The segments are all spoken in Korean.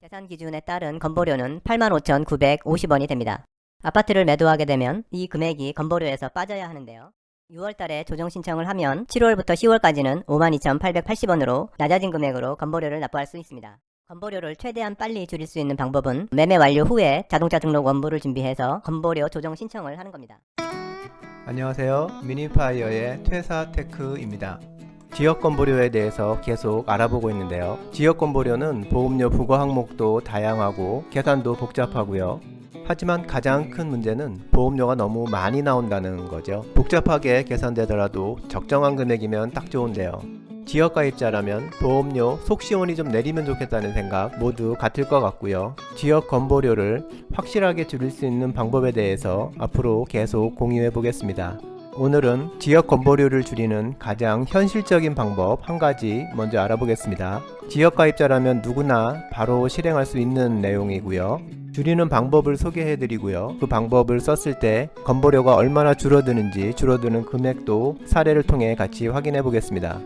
계산 기준에 따른 건보료는 85,950원이 됩니다. 아파트를 매도하게 되면 이 금액이 건보료에서 빠져야 하는데요. 6월 달에 조정 신청을 하면 7월부터 10월까지는 52,880원으로 낮아진 금액으로 건보료를 납부할 수 있습니다. 건보료를 최대한 빨리 줄일 수 있는 방법은 매매 완료 후에 자동차 등록 원부를 준비해서 건보료 조정 신청을 하는 겁니다. 안녕하세요. 미니파이어의 퇴사테크입니다. 지역건보료에 대해서 계속 알아보고 있는데요. 지역건보료는 보험료 부과 항목도 다양하고 계산도 복잡하고요. 하지만 가장 큰 문제는 보험료가 너무 많이 나온다는 거죠. 복잡하게 계산되더라도 적정한 금액이면 딱 좋은데요. 지역가입자라면 보험료 속 시원히 좀 내리면 좋겠다는 생각 모두 같을 것 같고요. 지역건보료를 확실하게 줄일 수 있는 방법에 대해서 앞으로 계속 공유해 보겠습니다. 오늘은 지역건보료를 줄이는 가장 현실적인 방법 한 가지 먼저 알아보겠습니다. 지역가입자라면 누구나 바로 실행할 수 있는 내용이고요. 줄이는 방법을 소개해 드리고요. 그 방법을 썼을 때 건보료가 얼마나 줄어드는지 줄어드는 금액도 사례를 통해 같이 확인해 보겠습니다.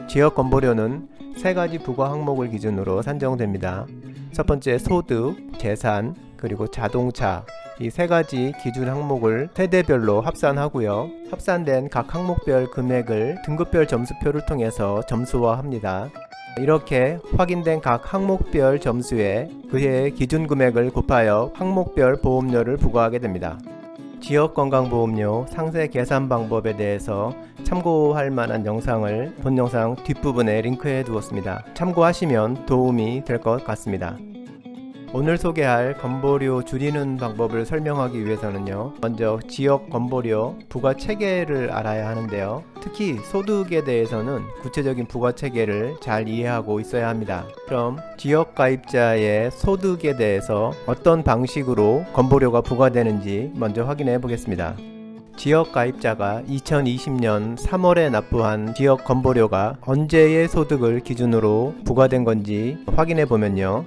지역건보료는 세 가지 부과 항목을 기준으로 산정됩니다. 첫 번째 소득, 재산, 그리고 자동차 이 세 가지 기준 항목을 세대별로 합산하고요. 합산된 각 항목별 금액을 등급별 점수표를 통해서 점수화합니다. 이렇게 확인된 각 항목별 점수에 그해 기준 금액을 곱하여 항목별 보험료를 부과하게 됩니다. 지역건강보험료 상세 계산 방법에 대해서 참고할 만한 영상을 본 영상 뒷부분에 링크해 두었습니다. 참고하시면 도움이 될 것 같습니다. 오늘 소개할 건보료 줄이는 방법을 설명하기 위해서는요. 먼저 지역 건보료 부과 체계를 알아야 하는데요. 특히 소득에 대해서는 구체적인 부과 체계를 잘 이해하고 있어야 합니다. 그럼 지역 가입자의 소득에 대해서 어떤 방식으로 건보료가 부과되는지 먼저 확인해 보겠습니다. 지역 가입자가 2020년 3월에 납부한 지역 건보료가 언제의 소득을 기준으로 부과된 건지 확인해 보면요.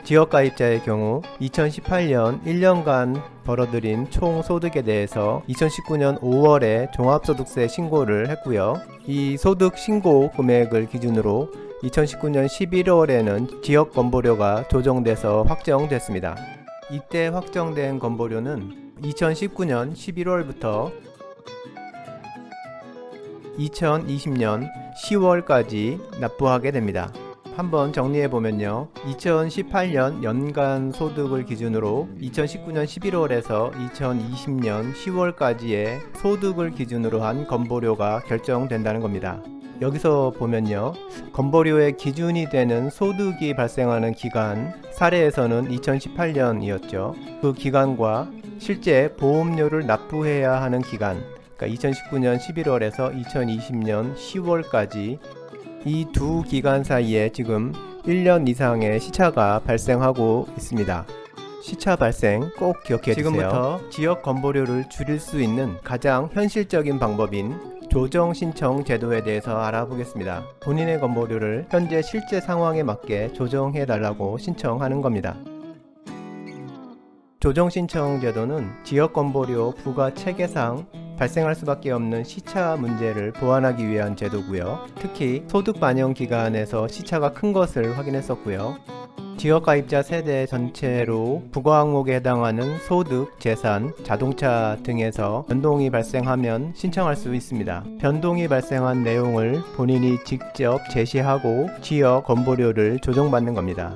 지역가입자의 경우 2018년 1년간 벌어들인 총 소득에 대해서 2019년 5월에 종합소득세 신고를 했고요. 이 소득 신고 금액을 기준으로 2019년 11월에는 지역건보료가 조정돼서 확정됐습니다. 이때 확정된 건보료는 2019년 11월부터 2020년 10월까지 납부하게 됩니다. 한번 정리해보면요. 2018년 연간 소득을 기준으로 2019년 11월에서 2020년 10월까지의 소득을 기준으로 한 건보료가 결정된다는 겁니다. 여기서 보면요. 건보료의 기준이 되는 소득이 발생하는 기간, 사례에서는 2018년이었죠. 그 기간과 실제 보험료를 납부해야 하는 기간, 그러니까 2019년 11월에서 2020년 10월까지 이 두 기간 사이에 지금 1년 이상의 시차가 발생하고 있습니다. 시차 발생 꼭 기억해 주세요. 지금부터 지역 건보료를 줄일 수 있는 가장 현실적인 방법인 조정 신청 제도에 대해서 알아보겠습니다. 본인의 건보료를 현재 실제 상황에 맞게 조정해 달라고 신청하는 겁니다. 조정 신청 제도는 지역 건보료 부과 체계상 발생할 수밖에 없는 시차 문제를 보완하기 위한 제도고요. 특히 소득 반영 기간에서 시차가 큰 것을 확인했었고요. 지역가입자 세대 전체로 부과 항목에 해당하는 소득, 재산, 자동차 등에서 변동이 발생하면 신청할 수 있습니다. 변동이 발생한 내용을 본인이 직접 제시하고 지역 건보료를 조정받는 겁니다.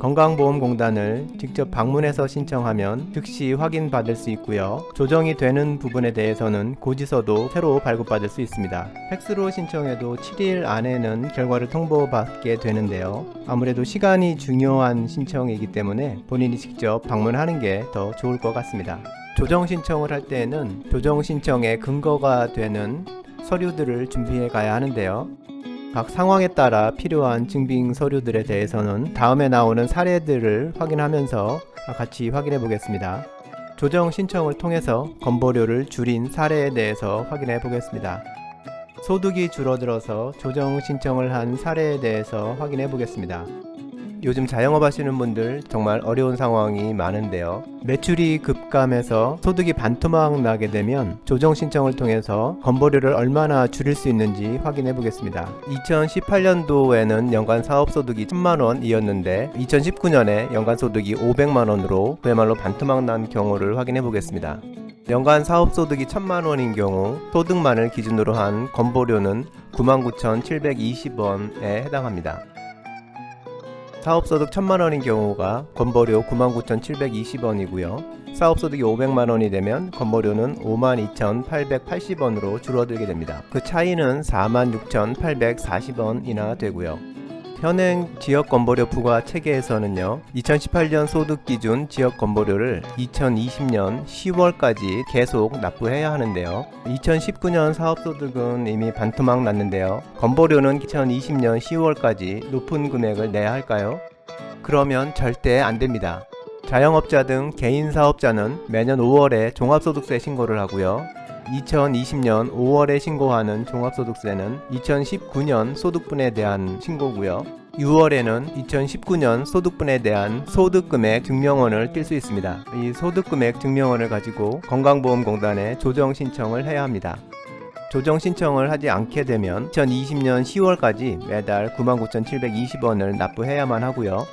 건강보험공단을 직접 방문해서 신청하면 즉시 확인받을 수 있고요. 조정이 되는 부분에 대해서는 고지서도 새로 발급받을 수 있습니다. 팩스로 신청해도 7일 안에는 결과를 통보받게 되는데요. 아무래도 시간이 중요한 신청이기 때문에 본인이 직접 방문하는 게 더 좋을 것 같습니다. 조정 신청을 할 때에는 조정 신청의 근거가 되는 서류들을 준비해 가야 하는데요. 각 상황에 따라 필요한 증빙 서류들에 대해서는 다음에 나오는 사례들을 확인하면서 같이 확인해 보겠습니다. 조정 신청을 통해서 건보료를 줄인 사례에 대해서 확인해 보겠습니다. 소득이 줄어들어서 조정 신청을 한 사례에 대해서 확인해 보겠습니다. 요즘 자영업 하시는 분들 정말 어려운 상황이 많은데요. 매출이 급감해서 소득이 반토막 나게 되면 조정 신청을 통해서 건보료를 얼마나 줄일 수 있는지 확인해 보겠습니다. 2018년도에는 연간 사업소득이 1000만원이었는데 2019년에 연간 소득이 500만원으로 그야말로 반토막 난 경우를 확인해 보겠습니다. 연간 사업소득이 1000만원인 경우 소득만을 기준으로 한 건보료는 99,720원에 해당합니다. 사업소득 1000만원인 경우가 건보료 99,720원이고요. 사업소득이 500만원이 되면 건보료는 52,880원으로 줄어들게 됩니다. 그 차이는 46,840원이나 되고요. 현행 지역 건보료 부과 체계에서는요, 2018년 소득 기준 지역 건보료를 2020년 10월까지 계속 납부해야 하는데요. 2019년 사업소득은 이미 반토막 났는데요. 건보료는 2020년 10월까지 높은 금액을 내야 할까요? 그러면 절대 안 됩니다. 자영업자 등 개인 사업자는 매년 5월에 종합소득세 신고를 하고요. 2020년 5월에 신고하는 종합소득세는 2019년 소득분에 대한 신고고요. 6월에는 2019년 소득분에 대한 소득금액 증명원을 띨 수 있습니다. 이 소득금액 증명원을 가지고 건강보험공단에 조정 신청을 해야 합니다. 조정 신청을 하지 않게 되면 2020년 10월까지 매달 99,720원을 납부해야만 하고요.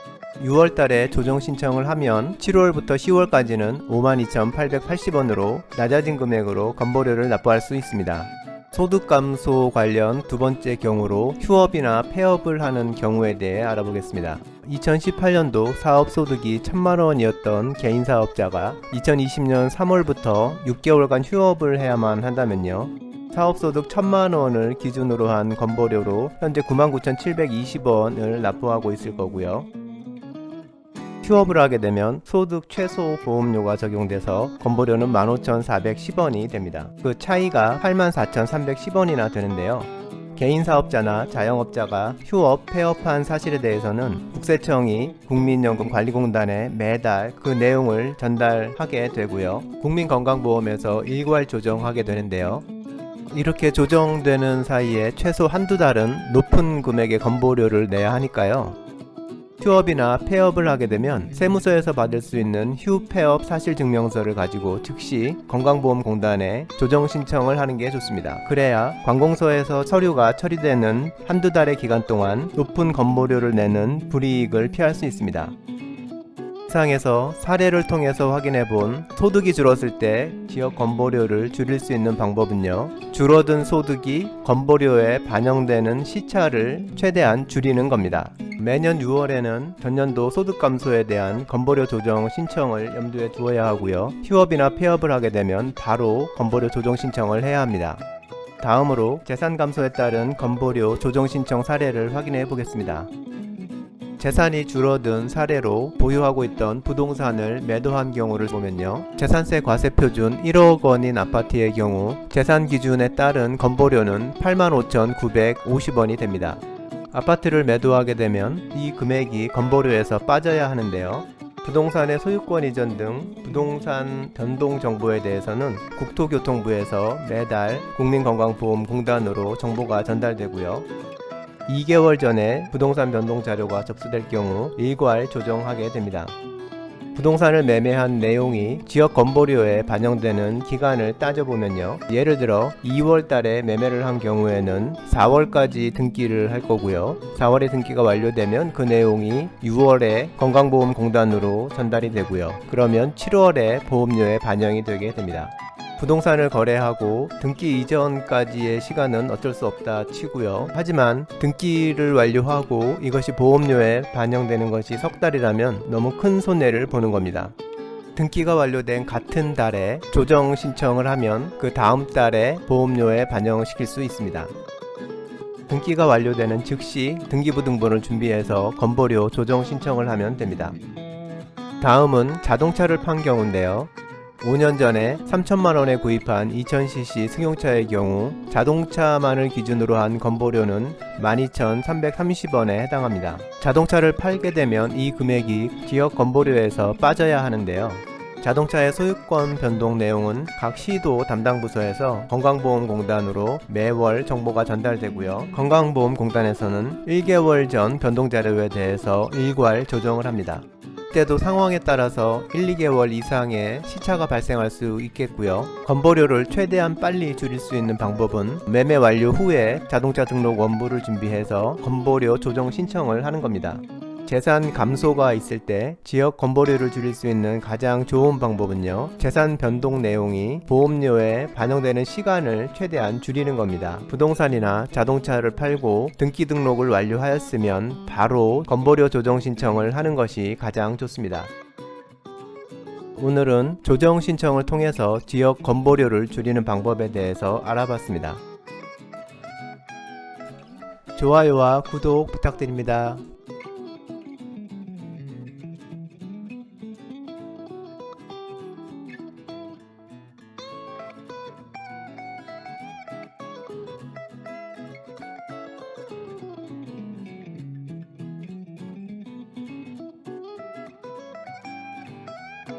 6월 달에 조정 신청을 하면 7월부터 10월까지는 52,880원으로 낮아진 금액으로 건보료를 납부할 수 있습니다. 소득 감소 관련 두 번째 경우로 휴업이나 폐업을 하는 경우에 대해 알아보겠습니다. 2018년도 사업소득이 1000만원이었던 개인 사업자가 2020년 3월부터 6개월간 휴업을 해야만 한다면요. 사업소득 1000만원을 기준으로 한 건보료로 현재 99,720원을 납부하고 있을 거고요. 휴업을 하게 되면 소득 최소 보험료가 적용돼서 건보료는 15,410원이 됩니다. 그 차이가 84,310원이나 되는데요. 개인 사업자나 자영업자가 휴업, 폐업한 사실에 대해서는 국세청이 국민연금관리공단에 매달 그 내용을 전달하게 되고요. 국민건강보험에서 일괄 조정하게 되는데요. 이렇게 조정되는 사이에 최소 한두 달은 높은 금액의 건보료를 내야 하니까요. 휴업이나 폐업을 하게 되면 세무서에서 받을 수 있는 휴폐업 사실증명서를 가지고 즉시 건강보험공단에 조정 신청을 하는 게 좋습니다. 그래야 관공서에서 서류가 처리되는 한두 달의 기간 동안 높은 건보료를 내는 불이익을 피할 수 있습니다. 이상에서 사례를 통해서 확인해 본 소득이 줄었을 때 지역 건보료를 줄일 수 있는 방법은요, 줄어든 소득이 건보료에 반영되는 시차를 최대한 줄이는 겁니다. 매년 6월에는 전년도 소득 감소에 대한 건보료 조정 신청을 염두에 두어야 하고요. 휴업이나 폐업을 하게 되면 바로 건보료 조정 신청을 해야 합니다. 다음으로 재산 감소에 따른 건보료 조정 신청 사례를 확인해 보겠습니다. 재산이 줄어든 사례로 보유하고 있던 부동산을 매도한 경우를 보면요. 재산세 과세표준 1억 원인 아파트의 경우 재산 기준에 따른 건보료는 85,950원이 됩니다. 아파트를 매도하게 되면 이 금액이 건보료에서 빠져야 하는데요. 부동산의 소유권 이전 등 부동산 변동 정보에 대해서는 국토교통부에서 매달 국민건강보험공단으로 정보가 전달되고요. 2개월 전에 부동산 변동 자료가 접수될 경우 일괄 조정하게 됩니다. 부동산을 매매한 내용이 지역 건보료에 반영되는 기간을 따져보면요. 예를 들어 2월 달에 매매를 한 경우에는 4월까지 등기를 할 거고요. 4월에 등기가 완료되면 그 내용이 6월에 건강보험공단으로 전달이 되고요. 그러면 7월에 보험료에 반영이 되게 됩니다. 부동산을 거래하고 등기 이전까지의 시간은 어쩔 수 없다 치고요. 하지만 등기를 완료하고 이것이 보험료에 반영되는 것이 석 달이라면 너무 큰 손해를 보는 겁니다. 등기가 완료된 같은 달에 조정 신청을 하면 그 다음 달에 보험료에 반영시킬 수 있습니다. 등기가 완료되는 즉시 등기부등본을 준비해서 건보료 조정 신청을 하면 됩니다. 다음은 자동차를 판 경우인데요. 5년 전에 3천만원에 구입한 2000cc 승용차의 경우 자동차만을 기준으로 한 건보료는 12,330원에 해당합니다. 자동차를 팔게 되면 이 금액이 지역 건보료에서 빠져야 하는데요. 자동차의 소유권 변동 내용은 각 시도 담당 부서에서 건강보험공단으로 매월 정보가 전달되고요. 건강보험공단에서는 1개월 전 변동 자료에 대해서 일괄 조정을 합니다. 이때도 상황에 따라서 1, 2개월 이상의 시차가 발생할 수 있겠고요. 건보료를 최대한 빨리 줄일 수 있는 방법은 매매 완료 후에 자동차 등록 원부를 준비해서 건보료 조정 신청을 하는 겁니다. 재산 감소가 있을 때 지역 건보료를 줄일 수 있는 가장 좋은 방법은요, 재산 변동 내용이 보험료에 반영되는 시간을 최대한 줄이는 겁니다. 부동산이나 자동차를 팔고 등기 등록을 완료하였으면 바로 건보료 조정 신청을 하는 것이 가장 좋습니다. 오늘은 조정 신청을 통해서 지역 건보료를 줄이는 방법에 대해서 알아봤습니다. 좋아요와 구독 부탁드립니다.